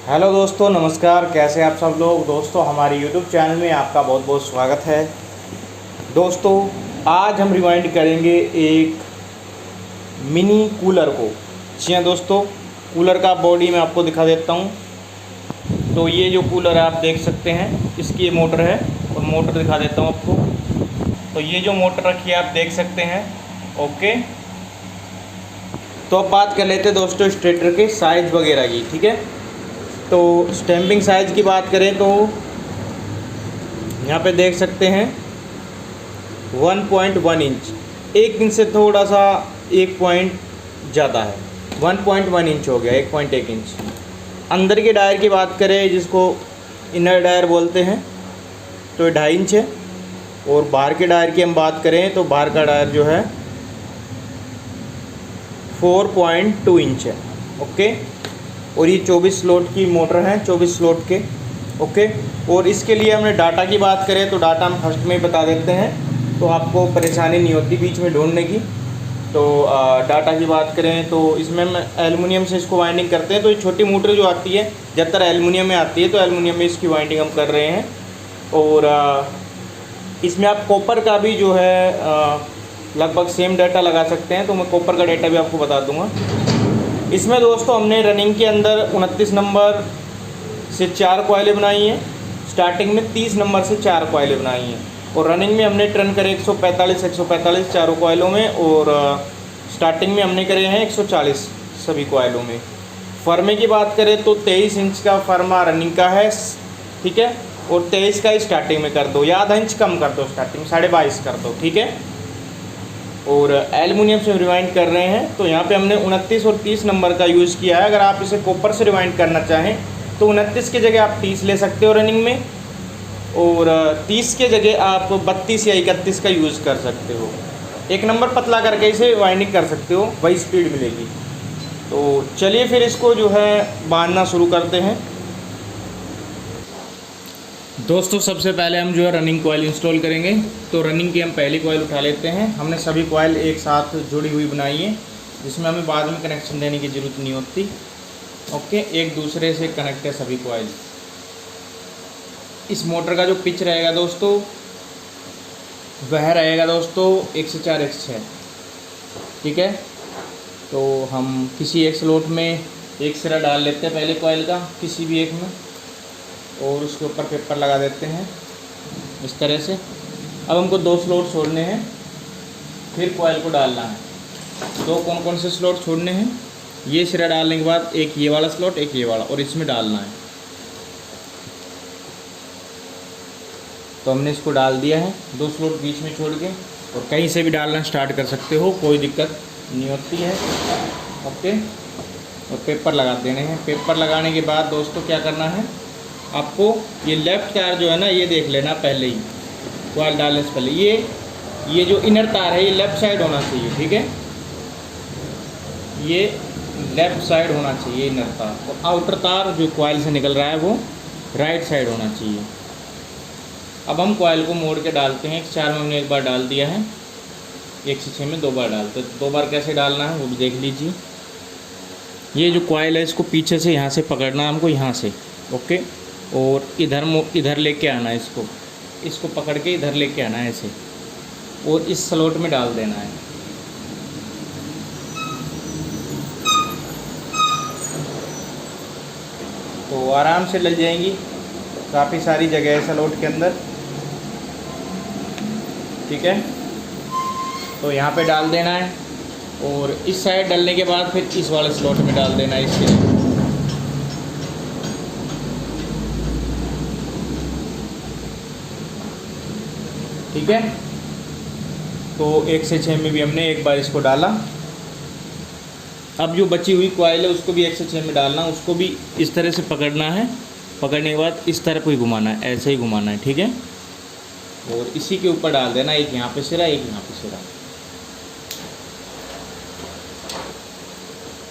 Hello दोस्तों, नमस्कार। कैसे आप सब लोग। दोस्तों, हमारे यूट्यूब चैनल में आपका बहुत बहुत स्वागत है। दोस्तों, आज हम रिवाइंड करेंगे एक मिनी कूलर को। जी हाँ दोस्तों, कूलर का बॉडी मैं आपको दिखा देता हूँ। तो ये जो कूलर आप देख सकते हैं, इसकी ये मोटर है और मोटर दिखा देता हूँ आपको। तो ये जो मोटर रखी है आप देख सकते हैं। ओके, तो अब बात कर लेते हैं दोस्तों स्टेटर के साइज़ वगैरह की। ठीक है, तो स्टैम्पिंग साइज़ की बात करें तो यहाँ पे देख सकते हैं 1.1 इंच, 1 इंच से थोड़ा सा 1 पॉइंट ज़्यादा है, 1.1 इंच हो गया, 1.1 इंच। अंदर के टायर की बात करें, जिसको इनर टायर बोलते हैं, तो 2.5 इंच है। और बाहर के टायर की हम बात करें तो बाहर का टायर जो है 4.2 इंच है। ओके, और ये 24 स्लॉट की मोटर है, 24 स्लॉट के। ओके, और इसके लिए हमने डाटा की बात करें तो डाटा हम फर्स्ट में ही बता देते हैं, तो आपको परेशानी नहीं होती बीच में ढूंढने की। तो डाटा की बात करें तो इसमें हम एलुमिनियम से इसको वाइंडिंग करते हैं। तो ये छोटी मोटर जो आती है ज़्यादातर एलुमिनियम में आती है, तो एलुमिनियम में इसकी वाइंडिंग हम कर रहे हैं। और इसमें आप कॉपर का भी जो है लगभग सेम डाटा लगा सकते हैं, तो मैं कॉपर का डाटा भी आपको बता दूंगा। इसमें दोस्तों हमने रनिंग के अंदर 29 नंबर से 4 कॉइलें बनाई हैं, स्टार्टिंग में 30 नंबर से 4 कॉइलें बनाई हैं, और रनिंग में हमने टर्न करे 145 चारों कॉइलों में, और स्टार्टिंग में हमने करे हैं 140 सभी कॉइलों में। फर्मे की बात करें तो 23 इंच का फर्मा रनिंग का है। ठीक है, और 23 का ही स्टार्टिंग में कर दो, या आधा इंच कम कर दो, स्टार्टिंग 22.5 कर दो। ठीक है, और एल्युमिनियम से रिवाइंड कर रहे हैं तो यहाँ पे हमने 29 और 30 नंबर का यूज़ किया है। अगर आप इसे कॉपर से रिवाइंड करना चाहें तो 29 की जगह आप 30 ले सकते हो रनिंग में, और 30 के जगह आप 32 या 31 का यूज़ कर सकते हो। एक नंबर पतला करके इसे वाइंडिंग कर सकते हो, वही स्पीड मिलेगी। तो चलिए फिर इसको जो है बांधना शुरू करते हैं। दोस्तों, सबसे पहले हम जो है रनिंग कॉइल इंस्टॉल करेंगे। तो रनिंग की हम पहली कॉइल उठा लेते हैं। हमने सभी कॉइल एक साथ जुड़ी हुई बनाई है, जिसमें हमें बाद में कनेक्शन देने की ज़रूरत नहीं होती। ओके, एक दूसरे से कनेक्ट है सभी कॉइल। इस मोटर का जो पिच रहेगा दोस्तों, वह रहेगा दोस्तों 1 से 4 1/6। ठीक है, तो हम किसी एक स्लॉट में एक सिरा डाल लेते हैं पहले कॉइल का, किसी भी एक में, और उसके ऊपर पेपर लगा देते हैं इस तरह से। अब हमको 2 स्लॉट छोड़ने हैं, फिर कॉइल को डालना है। 2 कौन कौन से स्लॉट छोड़ने हैं, ये सिरा डालने के बाद एक ये वाला स्लॉट, एक ये वाला, और इसमें डालना है। तो हमने इसको डाल दिया है, 2 स्लॉट बीच में छोड़ के, और कहीं से भी डालना स्टार्ट कर सकते हो, कोई दिक्कत नहीं होती है। ओके, और पेपर लगा देने हैं। पेपर लगाने के बाद दोस्तों क्या करना है, आपको ये लेफ़्ट तार जो है ना, ये देख लेना पहले ही, कॉइल डालने से पहले। ये जो इनर तार है ये लेफ़्ट साइड होना चाहिए। ठीक है, ये लेफ़्ट साइड होना चाहिए इनर तार, और आउटर तार जो कॉइल से निकल रहा है वो राइट साइड होना चाहिए। अब हम कॉइल को मोड़ के डालते हैं। 4 में हमने एक बार डाल दिया है, 1 से 6 में 2 बार डालते हैं। 2 बार कैसे डालना है वो भी देख लीजिए। ये जो कॉइल है इसको पीछे से यहाँ से पकड़ना है हमको, यहाँ से। ओके, और इधर लेके आना है, इसको पकड़ के इधर लेके आना है ऐसे, और इस स्लॉट में डाल देना है। तो आराम से डल जाएंगी, काफ़ी सारी जगह है स्लॉट के अंदर। ठीक है, तो यहाँ पे डाल देना है, और इस साइड डालने के बाद फिर इस वाले स्लॉट में डाल देना है इसके। ठीक है, तो 1 से 6 में भी हमने एक बार इसको डाला। अब जो बची हुई कॉइल है उसको भी 1 से 6 में डालना, उसको भी इस तरह से पकड़ना है। पकड़ने के बाद इस तरह को ही घुमाना है, ऐसे ही घुमाना है। ठीक है, और इसी के ऊपर डाल देना, एक यहाँ पे सिरा, एक यहाँ पे सिरा।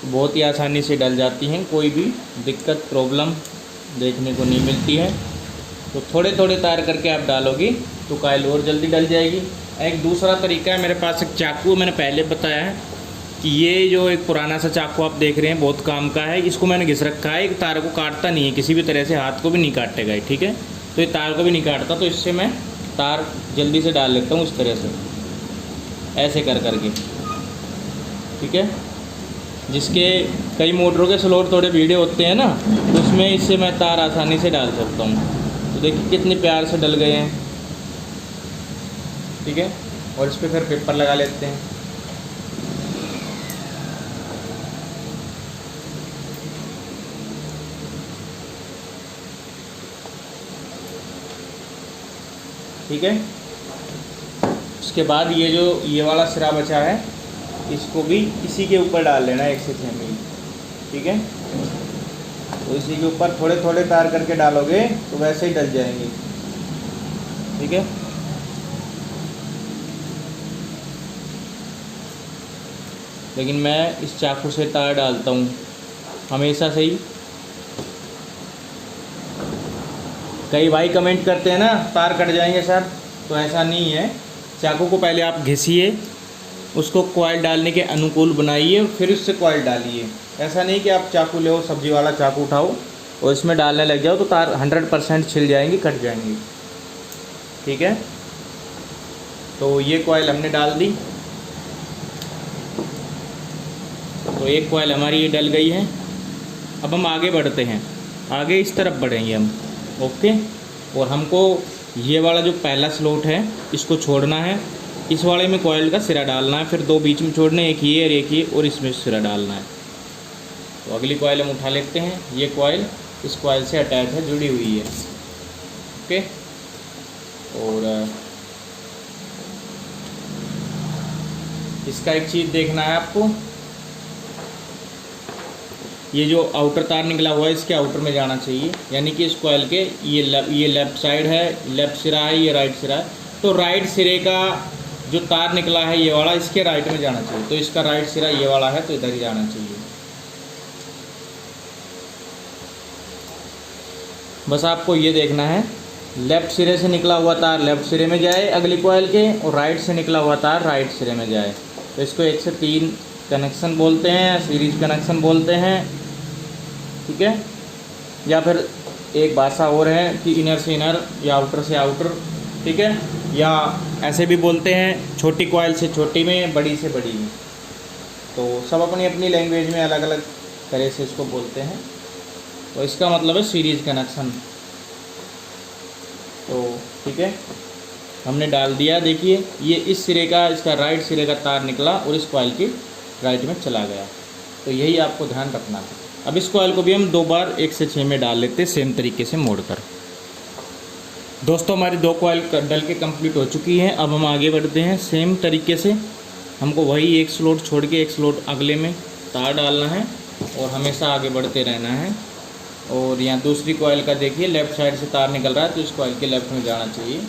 बहुत ही आसानी से डल जाती हैं, कोई भी दिक्कत प्रॉब्लम देखने को नहीं मिलती है। तो थोड़े थोड़े तार करके आप डालोगी तो कॉइल और जल्दी डल जाएगी। एक दूसरा तरीका है, मेरे पास एक चाकू, मैंने पहले बताया है कि ये जो एक पुराना सा चाकू आप देख रहे हैं बहुत काम का है, इसको मैंने घिस रखा है, एक तार को काटता नहीं है किसी भी तरह से, हाथ को भी नहीं काटेगा ये, ठीक है। तो ये तार को भी नहीं काटता, तो इससे मैं तार जल्दी से डाल लेता हूँ इस तरह से, ऐसे कर करके, ठीक है। जिसके कई मोटरों के स्लॉट थोड़े भीड़े होते हैं ना, तो उसमें इससे मैं तार आसानी से डाल सकता हूँ। तो देखिए कितने प्यार से डल गए हैं, ठीक है। और इस पर फिर पेपर लगा लेते हैं। ठीक है। उसके बाद ये वाला सिरा बचा है, इसको भी इसी के ऊपर डाल लेना 1 से 6 मिली, ठीक है। तो इसी के ऊपर थोड़े थोड़े तार करके डालोगे तो वैसे ही डल जाएंगे, ठीक है। लेकिन मैं इस चाकू से तार डालता हूँ हमेशा से ही। कई भाई कमेंट करते हैं ना तार कट जाएंगे सर, तो ऐसा नहीं है। चाकू को पहले आप घिसिए, उसको कॉइल डालने के अनुकूल बनाइए, फिर उससे कॉइल डालिए। ऐसा नहीं कि आप चाकू ले सब्जी वाला चाकू उठाओ और इसमें डालने लग जाओ तो तार 100% छिल जाएंगी, कट जाएंगी, ठीक है। तो ये कॉइल हमने डाल दी, तो एक कॉइल हमारी ये डल गई है। अब हम आगे बढ़ते हैं, आगे इस तरफ बढ़ेंगे हम, ओके। और हमको ये वाला जो पहला स्लॉट है इसको छोड़ना है, इस वाले में कॉइल का सिरा डालना है, फिर 2 बीच में छोड़ने, एक ये और एक ये, और इसमें सिरा डालना है। तो अगली कॉइल हम उठा लेते हैं। ये कॉइल इस कॉइल से अटैच है, जुड़ी हुई है, ओके। और इसका एक चीज़ देखना है आपको, ये जो आउटर तार निकला हुआ है इसके आउटर में जाना चाहिए, यानी कि इस कॉइल के ये लेफ़्ट साइड है, लेफ़्ट सिरा है, ये राइट सिरा है। तो राइट सिरे का जो तार निकला है ये वाला इसके राइट में जाना चाहिए, तो इसका राइट सिरा ये वाला है तो इधर ही जाना चाहिए। बस आपको ये देखना है, लेफ़्ट सिरे से निकला हुआ तार लेफ़्ट सिरे में जाए अगली कॉइल के, और राइट से निकला हुआ तार राइट सिरे में जाए। तो इसको 1 से 3 कनेक्शन बोलते हैं, सीरीज कनेक्शन बोलते हैं, ठीक है। या फिर एक भाषा और है कि इनर से इनर या आउटर से आउटर, ठीक है। या ऐसे भी बोलते हैं छोटी कॉइल से छोटी में, बड़ी से बड़ी में। तो सब अपनी अपनी लैंग्वेज में अलग अलग तरह से इसको बोलते हैं। तो इसका मतलब है सीरीज कनेक्शन। तो ठीक है, हमने डाल दिया। देखिए ये इस सिरे का, इसका राइट सिरे का तार निकला और इस कॉइल की राइट में चला गया। तो यही आपको ध्यान रखना है। अब इस कॉइल को भी हम 2 बार 1 से 6 में डाल लेते हैं, सेम तरीके से मोड़कर। दोस्तों हमारी 2 कॉइल डल के कंप्लीट हो चुकी हैं। अब हम आगे बढ़ते हैं सेम तरीके से। हमको वही एक स्लॉट छोड़ के एक स्लॉट अगले में तार डालना है और हमेशा आगे बढ़ते रहना है। और यहाँ दूसरी कॉइल का देखिए लेफ़्ट साइड से तार निकल रहा है, तो इस कॉइल के लेफ़्ट में जाना चाहिए,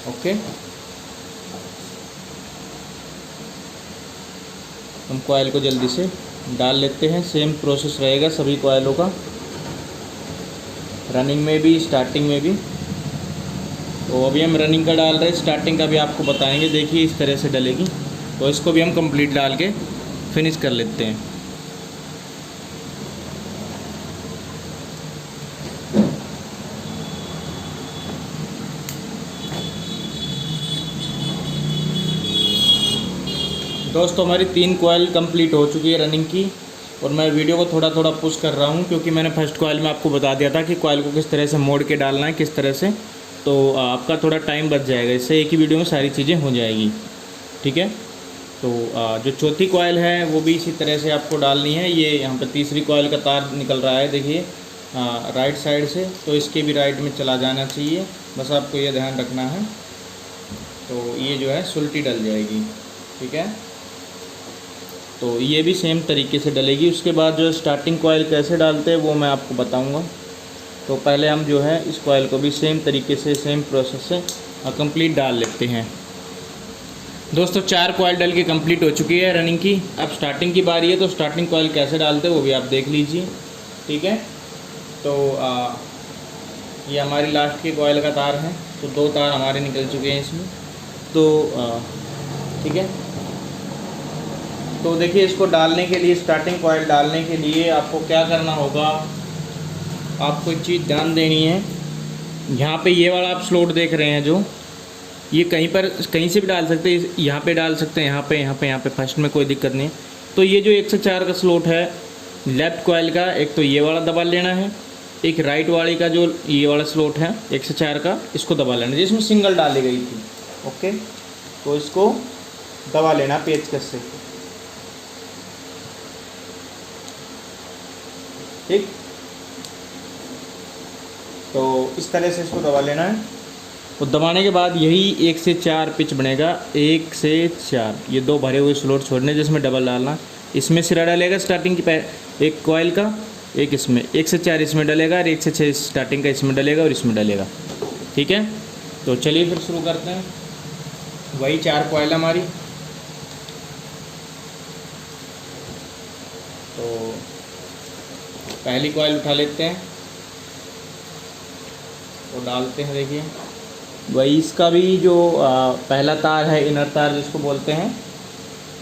ओके। हम कॉइल को जल्दी से डाल लेते हैं। सेम प्रोसेस रहेगा सभी कॉइलों का, रनिंग में भी स्टार्टिंग में भी। तो अभी हम रनिंग का डाल रहे हैं, स्टार्टिंग का भी आपको बताएंगे। देखिए इस तरह से डलेगी, तो इसको भी हम कंप्लीट डाल के फिनिश कर लेते हैं। दोस्तों हमारी 3 कॉइल कंप्लीट हो चुकी है रनिंग की। और मैं वीडियो को थोड़ा थोड़ा पुश कर रहा हूँ क्योंकि मैंने फर्स्ट कॉइल में आपको बता दिया था कि कॉइल को किस तरह से मोड़ के डालना है, किस तरह से। तो आपका थोड़ा टाइम बच जाएगा, इससे एक ही वीडियो में सारी चीज़ें हो जाएगी, ठीक है। तो जो चौथी कॉइल है वो भी इसी तरह से आपको डालनी है। ये यहाँ पर तीसरी कॉइल का तार निकल रहा है, देखिए राइट साइड से, तो इसके भी राइट में चला जाना चाहिए। बस आपको ये ध्यान रखना है। तो ये जो है सुलटी डल जाएगी, ठीक है। तो ये भी सेम तरीके से डलेगी। उसके बाद जो स्टार्टिंग कॉइल कैसे डालते हैं वो मैं आपको बताऊंगा। तो पहले हम जो है इस कॉइल को भी सेम तरीके से, सेम प्रोसेस से कंप्लीट डाल लेते हैं। दोस्तों 4 कॉइल डल के कंप्लीट हो चुकी है रनिंग की। अब स्टार्टिंग की बारी है, तो स्टार्टिंग कॉइल कैसे डालते हैं वो भी आप देख लीजिए, ठीक है। तो ये हमारी लास्ट की कॉइल का तार है, तो 2 तार हमारे निकल चुके हैं इसमें। तो ठीक है, तो देखिए इसको डालने के लिए, स्टार्टिंग कॉइल डालने के लिए आपको क्या करना होगा, आपको एक चीज़ ध्यान देनी है। यहाँ पे ये वाला आप स्लॉट देख रहे हैं जो, ये कहीं से भी डाल सकते हैं, यहाँ पे डाल सकते हैं, यहाँ पे फर्स्ट में कोई दिक्कत नहीं है। तो ये जो 1 से 4 का स्लॉट है लेफ़्ट कॉइल का, एक तो ये वाला दबा लेना है, एक राइट वाली का जो ये वाला स्लॉट है 1 से 4 का, इसको दबा लेना जिसमें सिंगल डाली गई थी। ओके, तो इसको दबा लेना पेचकस से, ठीक। तो इस तरह से इसको दबा लेना है। तो दबाने के बाद यही 1 से 4 पिच बनेगा, 1 से 4, ये 2 भरे हुए स्लॉट छोड़ने जिसमें डबल डालना। इसमें सिरा डालेगा स्टार्टिंग की एक कॉइल का, एक इसमें, 1 से 4 इसमें डलेगा और 1 से 6 स्टार्टिंग का इसमें डलेगा और इसमें डलेगा, ठीक है। तो चलिए फिर शुरू करते हैं। वही 4 कॉइल हमारी, तो पहली कॉइल उठा लेते हैं और डालते हैं। देखिए वही इसका भी जो पहला तार है, इनर तार जिसको बोलते हैं,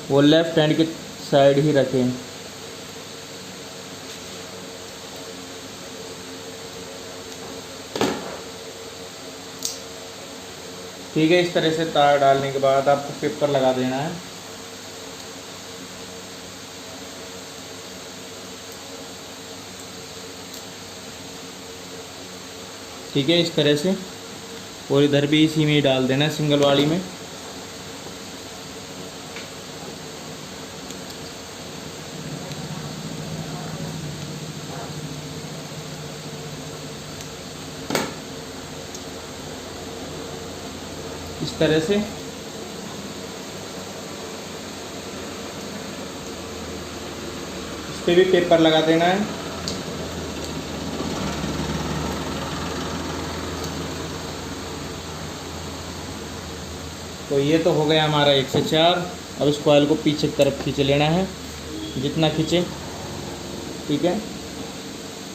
वो लेफ़्ट हैंड की साइड ही रखें। ठीक है, इस तरह से तार डालने के बाद आपको पेपर लगा देना है। ठीक है, इस तरह से, और इधर भी इसी में ही डाल देना है, सिंगल वाली में। इस तरह से इस पे भी पेपर लगा देना है। तो ये तो हो गया हमारा 1 से 4। अब इस कॉइल को पीछे की तरफ खींच लेना है, जितना खींचे, ठीक है।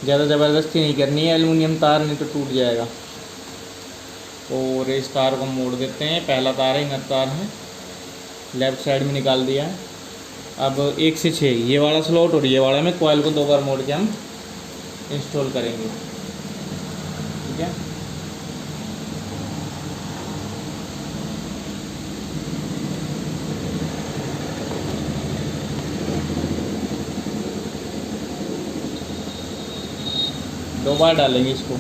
ज़्यादा ज़बरदस्ती नहीं करनी है, एल्युमिनियम तार नहीं तो टूट जाएगा। और इस तार को मोड़ देते हैं, पहला तार है, इनर तार है, लेफ़्ट साइड में निकाल दिया है। अब 1 से 6 ये वाला स्लॉट और ये वाला में कॉइल को 2 बार मोड़ के हम इंस्टॉल करेंगे, ठीक है। दो बार डालेंगे इसको।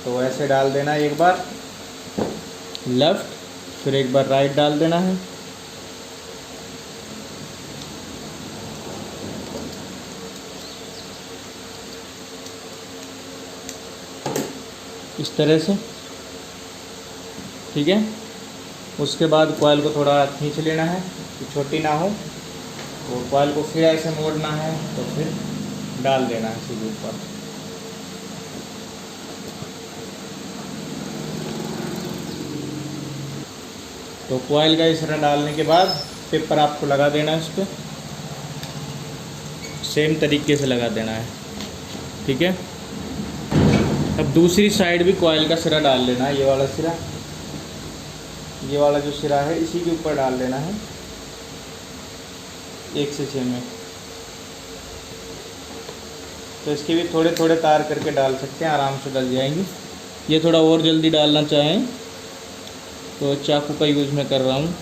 तो ऐसे डाल देना है, एक बार लेफ़्ट, फिर एक बार राइट डाल देना है। इस तरह से, ठीक है। उसके बाद कॉइल को थोड़ा खींच लेना है कि छोटी ना हो, और कॉइल को फिर ऐसे मोड़ना है, तो फिर डाल देना है सीधे ऊपर। तो कॉइल का इस तरह डालने के बाद पेपर आपको लगा देना है, इस पर सेम तरीके से लगा देना है, ठीक है। अब दूसरी साइड भी कॉइल का सिरा डाल लेना है, ये वाला सिरा, ये वाला जो सिरा है इसी के ऊपर डाल देना है 1 से 6 में। तो इसके भी थोड़े थोड़े तार करके डाल सकते हैं, आराम से डल जाएंगी। ये थोड़ा और जल्दी डालना चाहें तो चाकू का यूज़ मैं कर रहा हूँ,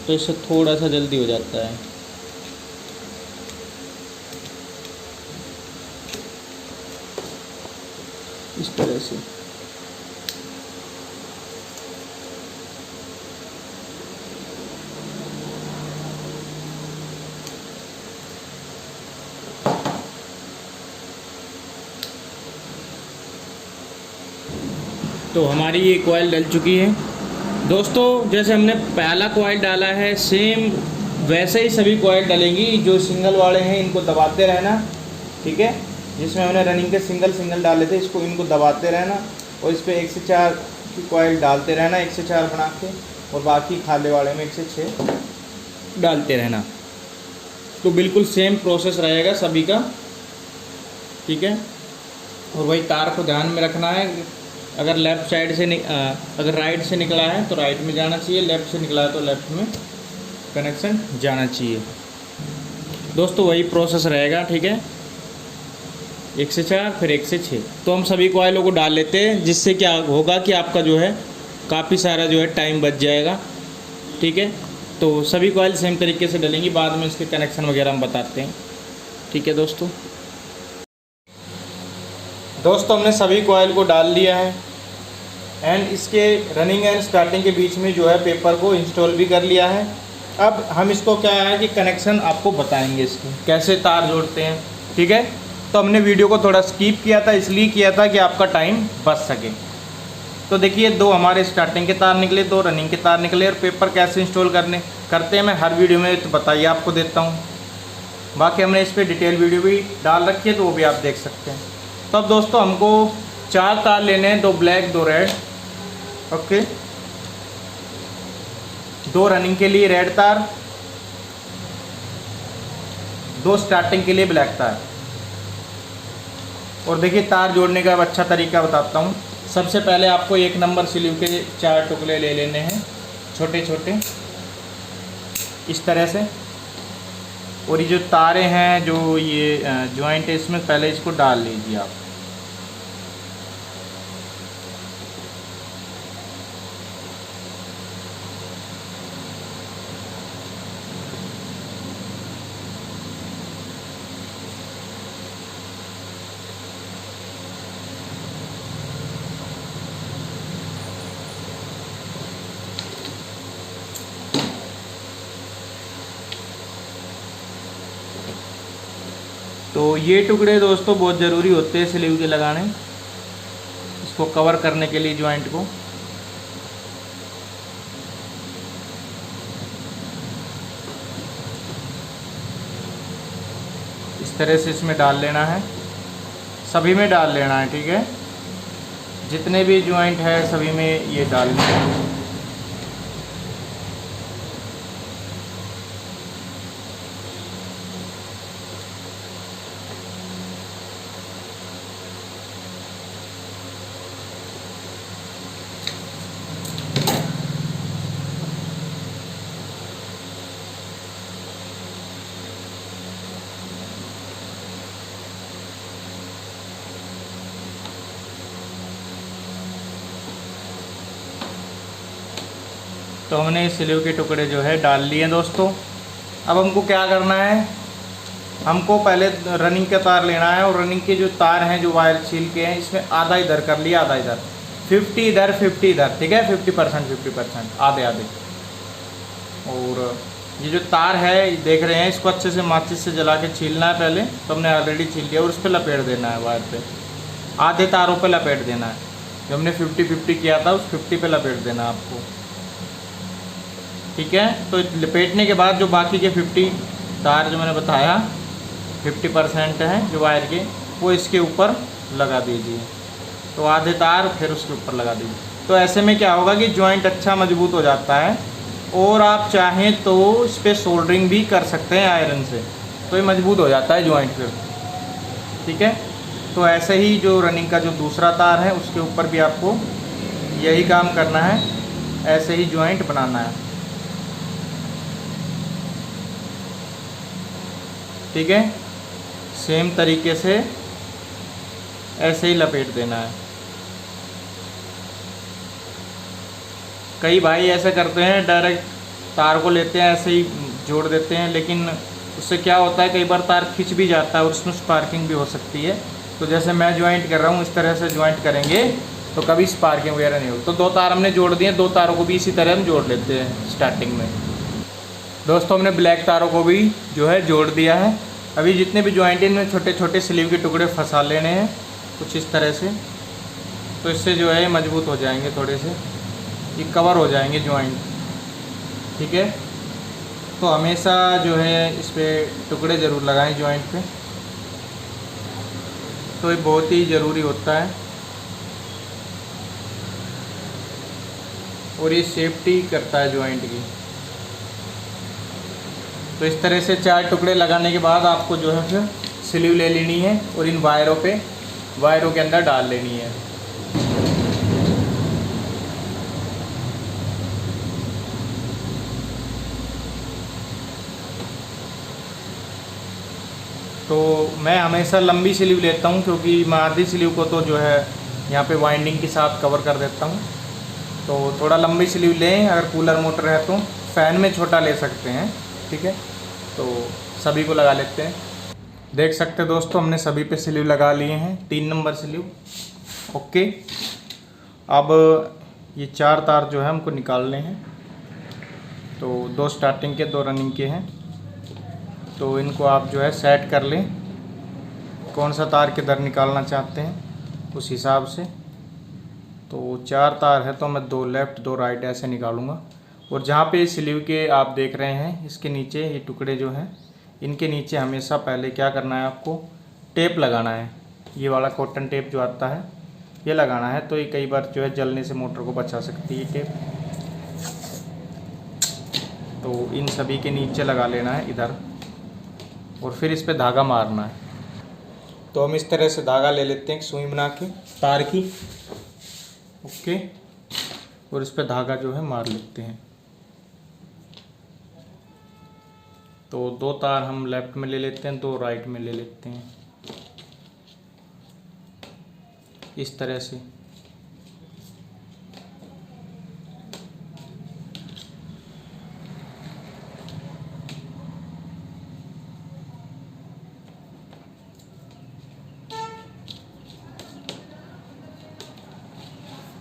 तो इससे थोड़ा सा जल्दी हो जाता है। इस तरह से। तो हमारी ये कॉइल डल चुकी है दोस्तों। जैसे हमने पहला कॉइल डाला है, सेम वैसे ही सभी कॉइल डलेंगी। जो सिंगल वाले हैं इनको दबाते रहना, ठीक है। जिसमें हमने रनिंग के सिंगल डाले थे, इसको इनको दबाते रहना, और इस पर 1 से 4 की कॉइल डालते रहना, 1 से 4 बना के, और बाकी खाले वाले में 1 से 6 डालते रहना। तो बिल्कुल सेम प्रोसेस रहेगा सभी का। ठीक है। और वही तार को ध्यान में रखना है, अगर लेफ़्ट साइड से अगर राइट से निकला है तो राइट में जाना चाहिए, लेफ़्ट से निकला है तो लेफ़्ट में कनेक्शन जाना चाहिए। दोस्तों वही प्रोसेस रहेगा, ठीक है। 1 से 4 फिर 1 से 6। तो हम सभी कॉइलों को डाल लेते हैं, जिससे क्या होगा कि आपका जो है काफ़ी सारा जो है टाइम बच जाएगा, ठीक है। तो सभी कॉइल सेम तरीके से डलेंगी, बाद में इसके कनेक्शन वगैरह हम बताते हैं, ठीक है दोस्तों। हमने सभी कॉइल को डाल लिया है एंड इसके रनिंग एंड स्टार्टिंग के बीच में जो है पेपर को इंस्टॉल भी कर लिया है। अब हम इसको क्या है कि कनेक्शन आपको बताएंगे, इसके कैसे तार जोड़ते हैं, ठीक है। तो हमने वीडियो को थोड़ा स्किप किया था, इसलिए किया था कि आपका टाइम बच सके। तो देखिए 2 हमारे स्टार्टिंग के तार निकले, 2 रनिंग के तार निकले, और पेपर कैसे इंस्टॉल करते हैं मैं हर वीडियो में तो बताइए आपको देता हूँ। बाकी हमने इस पर डिटेल वीडियो भी डाल रखी है, तो वो भी आप देख सकते हैं। तो अब दोस्तों हमको 4 तार लेने हैं, 2 ब्लैक 2 रेड, ओके। 2 रनिंग के लिए रेड तार, 2 स्टार्टिंग के लिए ब्लैक तार। और देखिए तार जोड़ने का अच्छा तरीका बताता हूँ। सबसे पहले आपको 1 नंबर स्लीव के 4 टुकड़े ले लेने हैं, छोटे छोटे इस तरह से। और ये जो तारे हैं, जो ये जॉइंट है, इसमें पहले इसको डाल लीजिए आप। तो ये टुकड़े दोस्तों बहुत ज़रूरी होते हैं स्लीव के लगाने, इसको कवर करने के लिए जॉइंट को। इस तरह से इसमें डाल लेना है, सभी में डाल लेना है, ठीक है। जितने भी जॉइंट है सभी में ये डालना है। तो हमने स्लीव के टुकड़े जो है डाल लिए दोस्तों। अब हमको क्या करना है, हमको पहले रनिंग का तार लेना है, और रनिंग के जो तार हैं, जो वायर छील के हैं, इसमें आधा इधर कर लिया, आधा इधर, 50 इधर 50 इधर, ठीक है। 50% आधे आधे। और ये जो तार है देख रहे हैं, इसको अच्छे से माचिस से जला के छीलना है पहले। तो हमने ऑलरेडी छील लिया, और उस पर लपेट देना है वायर पे, आधे तारों पे लपेट देना है। जो हमने 50-50 किया था, उस 50 पे लपेट देना आपको, ठीक है। तो लपेटने के बाद जो बाकी के 50 तार जो मैंने बताया 50% हैं जो वायर के, वो इसके ऊपर लगा दीजिए। तो आधे तार फिर उसके ऊपर लगा दीजिए। तो ऐसे में क्या होगा कि जॉइंट अच्छा मजबूत हो जाता है, और आप चाहें तो इस पर सोल्डरिंग भी कर सकते हैं आयरन से, तो ये मजबूत हो जाता है जॉइंट फिर, ठीक है। तो ऐसे ही जो रनिंग का जो दूसरा तार है, उसके ऊपर भी आपको यही काम करना है, ऐसे ही जॉइंट बनाना है, ठीक है। सेम तरीके से ऐसे ही लपेट देना है। कई भाई ऐसे करते हैं, डायरेक्ट तार को लेते हैं ऐसे ही जोड़ देते हैं, लेकिन उससे क्या होता है, कई बार तार खिंच भी जाता है और उसमें स्पार्किंग भी हो सकती है। तो जैसे मैं ज्वाइंट कर रहा हूँ, इस तरह से ज्वाइंट करेंगे तो कभी स्पार्किंग वगैरह नहीं होगी। तो 2 तार हमने जोड़ दिए, 2 तारों को भी इसी तरह हम जोड़ लेते हैं स्टार्टिंग में। दोस्तों हमने ब्लैक तारों को भी जो है जोड़ दिया है। अभी जितने भी ज्वाइंट इनमें छोटे छोटे स्लीव के टुकड़े फंसा लेने हैं कुछ इस तरह से, तो इससे जो है मजबूत हो जाएंगे, थोड़े से ये कवर हो जाएंगे ज्वाइंट, ठीक है। तो हमेशा जो है इस पर टुकड़े ज़रूर लगाएं ज्वाइंट पे, तो ये बहुत ही ज़रूरी होता है और ये सेफ्टी करता है ज्वाइंट की। तो इस तरह से 4 टुकड़े लगाने के बाद आपको जो है फिर स्लीव ले लेनी है और इन वायरों के अंदर डाल लेनी है। तो मैं हमेशा लंबी स्लीव लेता हूँ, क्योंकि मैं आधी स्लीव को तो जो है यहाँ पे वाइंडिंग के साथ कवर कर देता हूँ। तो थोड़ा लंबी स्लीव लें, अगर कूलर मोटर है तो फ़ैन में छोटा ले सकते हैं, ठीक है। तो सभी को लगा लेते हैं। देख सकते हैं दोस्तों, हमने सभी पे स्लीव लगा लिए हैं, 3 नंबर स्लीव। ओके, अब ये 4 तार जो है हमको निकालने हैं। तो 2 स्टार्टिंग के 2 रनिंग के हैं, तो इनको आप जो है सेट कर लें, कौन सा तार किधर निकालना चाहते हैं उस हिसाब से। तो 4 तार है तो मैं 2 लेफ़्ट 2 राइट ऐसे निकालूंगा। और जहाँ पे स्लीव के आप देख रहे हैं, इसके नीचे ये टुकड़े जो हैं, इनके नीचे हमेशा पहले क्या करना है, आपको टेप लगाना है। ये वाला कॉटन टेप जो आता है ये लगाना है। तो ये कई बार जो है जलने से मोटर को बचा सकती है टेप। तो इन सभी के नीचे लगा लेना है इधर, और फिर इस पे धागा मारना है। तो हम इस तरह से धागा ले लेते हैं, सुई बना के तार की। ओके, और इस पे धागा जो है मार लेते हैं। तो 2 तार हम लेफ़्ट में ले लेते हैं, 2 राइट में ले लेते हैं, इस तरह से।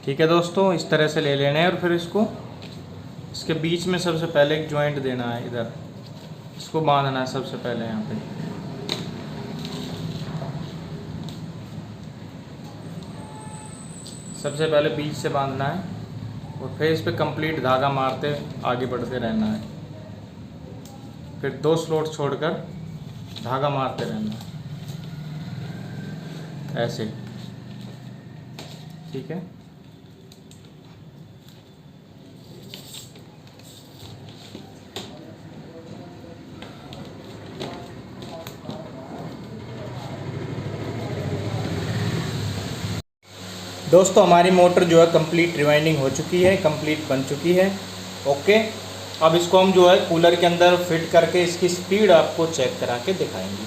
ठीक है दोस्तों, इस तरह से ले लेना है। और फिर इसके बीच में सबसे पहले एक जॉइंट देना है, इधर इसको बांधना है सबसे पहले यहाँ पे। सबसे पहले बीच से बांधना है, और फिर इस पे कंप्लीट धागा मारते आगे बढ़ते रहना है। फिर 2 स्लॉट छोड़कर धागा मारते रहना है, ऐसे। ठीक है, दोस्तों हमारी मोटर जो है कंप्लीट रिवाइंडिंग हो चुकी है, कंप्लीट बन चुकी है। ओके, अब इसको हम जो है कूलर के अंदर फिट करके इसकी स्पीड आपको चेक करा के दिखाएंगे।